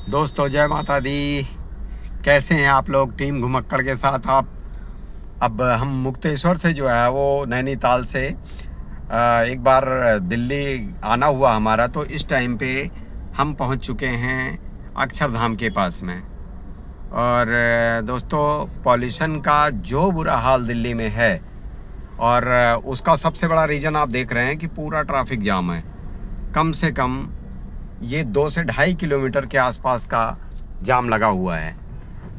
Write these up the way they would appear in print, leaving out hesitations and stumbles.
दोस्तों जय माता दी। कैसे हैं आप लोग? टीम घुमक्कड़ के साथ आप। अब हम मुक्तेश्वर से जो है वो नैनीताल से एक बार दिल्ली आना हुआ हमारा, तो इस टाइम पे हम पहुंच चुके हैं अक्षरधाम के पास में। और दोस्तों, पॉल्यूशन का जो बुरा हाल दिल्ली में है, और उसका सबसे बड़ा रीज़न आप देख रहे हैं कि पूरा ट्रैफिक जाम है। कम से कम ये 2 से 2.5 किलोमीटर के आसपास का जाम लगा हुआ है।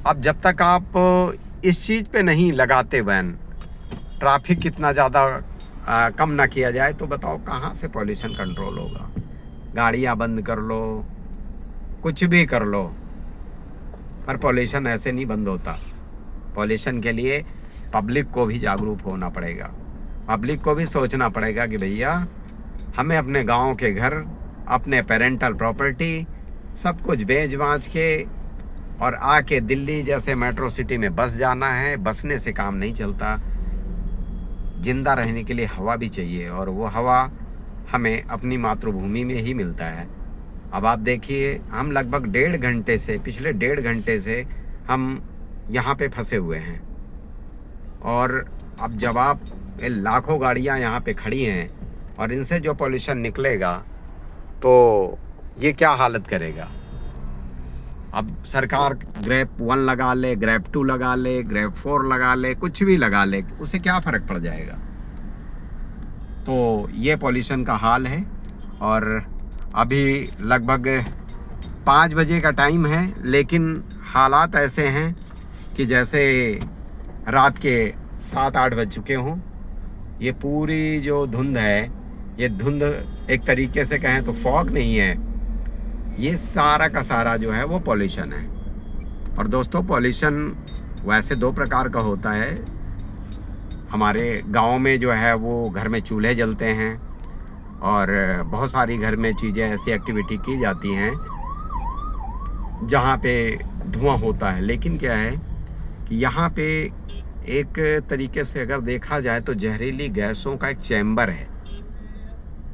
अब जब तक आप इस चीज़ पे नहीं लगाते बैन, ट्रैफिक कितना ज़्यादा कम ना किया जाए, तो बताओ कहाँ से पॉल्यूशन कंट्रोल होगा? गाड़ियाँ बंद कर लो, कुछ भी कर लो, पर पॉल्यूशन ऐसे नहीं बंद होता। पॉल्यूशन के लिए पब्लिक को भी जागरूक होना पड़ेगा। पब्लिक को भी सोचना पड़ेगा कि भैया हमें अपने गांव के घर, अपने पेरेंटल प्रॉपर्टी सब कुछ बेच बाँच के और आके दिल्ली जैसे मेट्रो सिटी में बस जाना है। बसने से काम नहीं चलता। जिंदा रहने के लिए हवा भी चाहिए, और वो हवा हमें अपनी मातृभूमि में ही मिलता है। अब आप देखिए, हम लगभग पिछले 1.5 घंटे से हम यहाँ पे फंसे हुए हैं। और अब जब आप ये लाखों गाड़ियाँ यहाँ पे खड़ी हैं और इनसे जो पॉल्यूशन निकलेगा, तो ये क्या हालत करेगा? अब सरकार ग्रेप 1 लगा ले, ग्रेप 2 लगा ले, ग्रेप 4 लगा ले, कुछ भी लगा ले, उससे क्या फ़र्क पड़ जाएगा? तो ये पॉल्यूशन का हाल है। और अभी लगभग 5 बजे का टाइम है, लेकिन हालात ऐसे हैं कि जैसे रात के 7-8 बज चुके हों। ये पूरी जो धुंध है, ये धुंध एक तरीके से कहें तो फॉग नहीं है, ये सारा का सारा जो है वो पॉल्यूशन है। और दोस्तों, पॉल्यूशन वैसे 2 प्रकार का होता है। हमारे गांव में जो है वो घर में चूल्हे जलते हैं, और बहुत सारी घर में चीज़ें ऐसी एक्टिविटी की जाती हैं जहाँ पे धुआं होता है। लेकिन क्या है कि यहाँ पे एक तरीके से अगर देखा जाए तो जहरीली गैसों का एक चैम्बर है।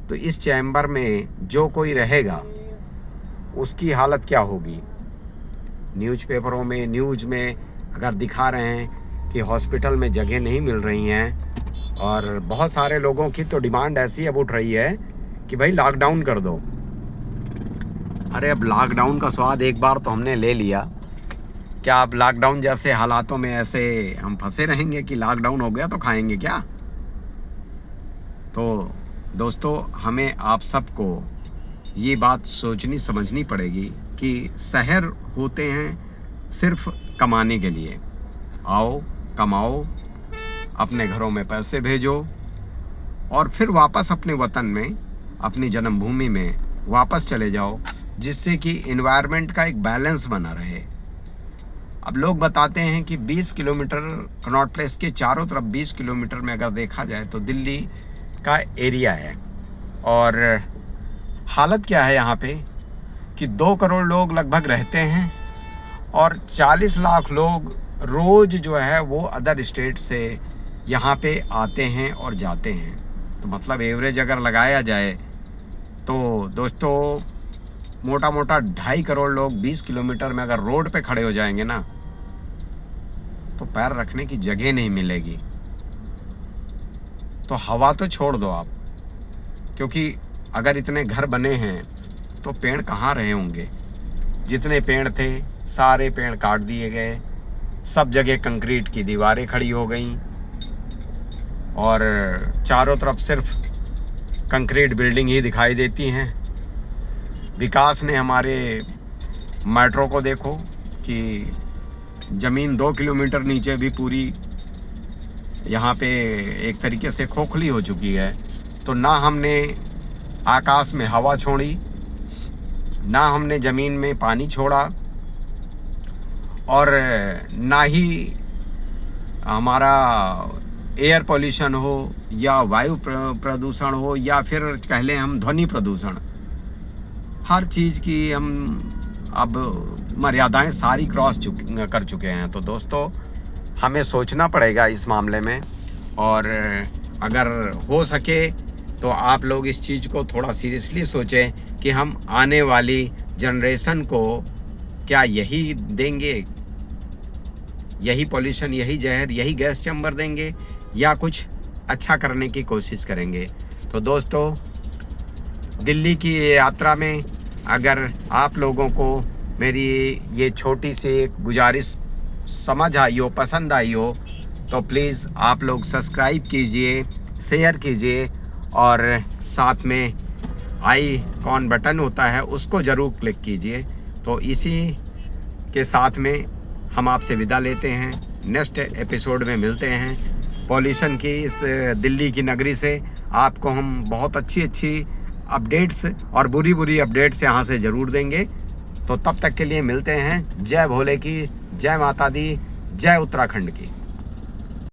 तो इस चैम्बर में जो कोई रहेगा उसकी हालत क्या होगी? न्यूज़पेपरों में, न्यूज़ में अगर दिखा रहे हैं कि हॉस्पिटल में जगह नहीं मिल रही हैं, और बहुत सारे लोगों की तो डिमांड ऐसी अब उठ रही है कि भाई लॉकडाउन कर दो। अरे अब लॉकडाउन का स्वाद एक बार तो हमने ले लिया, क्या अब लॉकडाउन जैसे हालातों में ऐसे हम फंसे रहेंगे कि लॉकडाउन हो गया तो खाएंगे क्या? तो दोस्तों, हमें आप सबको ये बात सोचनी समझनी पड़ेगी कि शहर होते हैं सिर्फ कमाने के लिए। आओ, कमाओ, अपने घरों में पैसे भेजो, और फिर वापस अपने वतन में, अपनी जन्मभूमि में वापस चले जाओ, जिससे कि एनवायरनमेंट का एक बैलेंस बना रहे। अब लोग बताते हैं कि 20 किलोमीटर कनॉट प्लेस के चारों तरफ 20 किलोमीटर में अगर देखा जाए तो दिल्ली का एरिया है। और हालत क्या है यहाँ पे कि 2 करोड़ लोग लगभग रहते हैं, और 40 लाख लोग रोज़ जो है वो अदर स्टेट से यहाँ पे आते हैं और जाते हैं। तो मतलब एवरेज अगर लगाया जाए तो दोस्तों, मोटा मोटा 2.5 करोड़ लोग 20 किलोमीटर में अगर रोड पे खड़े हो जाएंगे ना, तो पैर रखने की जगह नहीं मिलेगी। तो हवा तो छोड़ दो आप, क्योंकि अगर इतने घर बने हैं तो पेड़ कहाँ रहे होंगे? जितने पेड़ थे सारे पेड़ काट दिए गए, सब जगह कंक्रीट की दीवारें खड़ी हो गईं, और चारों तरफ सिर्फ कंक्रीट बिल्डिंग ही दिखाई देती हैं। विकास ने हमारे मेट्रो को देखो कि ज़मीन 2 किलोमीटर नीचे भी पूरी यहाँ पे एक तरीके से खोखली हो चुकी है। तो ना हमने आकाश में हवा छोड़ी, ना हमने ज़मीन में पानी छोड़ा, और ना ही हमारा एयर पोल्यूशन हो या वायु प्रदूषण हो, या फिर कह लें हम ध्वनि प्रदूषण, हर चीज़ की हम अब मर्यादाएं सारी क्रॉस कर चुके हैं। तो दोस्तों, हमें सोचना पड़ेगा इस मामले में, और अगर हो सके तो आप लोग इस चीज़ को थोड़ा सीरियसली सोचें कि हम आने वाली जनरेशन को क्या यही देंगे, यही पॉल्यूशन, यही जहर, यही गैस चैम्बर देंगे, या कुछ अच्छा करने की कोशिश करेंगे? तो दोस्तों, दिल्ली की ये यात्रा में अगर आप लोगों को मेरी ये छोटी सी एक गुजारिश समझ आई हो, पसंद आई हो, तो प्लीज़ आप लोग सब्सक्राइब कीजिए, शेयर कीजिए, और साथ में आइकॉन बटन होता है उसको ज़रूर क्लिक कीजिए। तो इसी के साथ में हम आपसे विदा लेते हैं, नेक्स्ट एपिसोड में मिलते हैं। पॉल्यूशन की इस दिल्ली की नगरी से आपको हम बहुत अच्छी अच्छी अपडेट्स और बुरी बुरी अपडेट्स यहाँ से ज़रूर देंगे। तो तब तक के लिए मिलते हैं। जय भोले की, जय माता दी, जय उत्तराखंड की।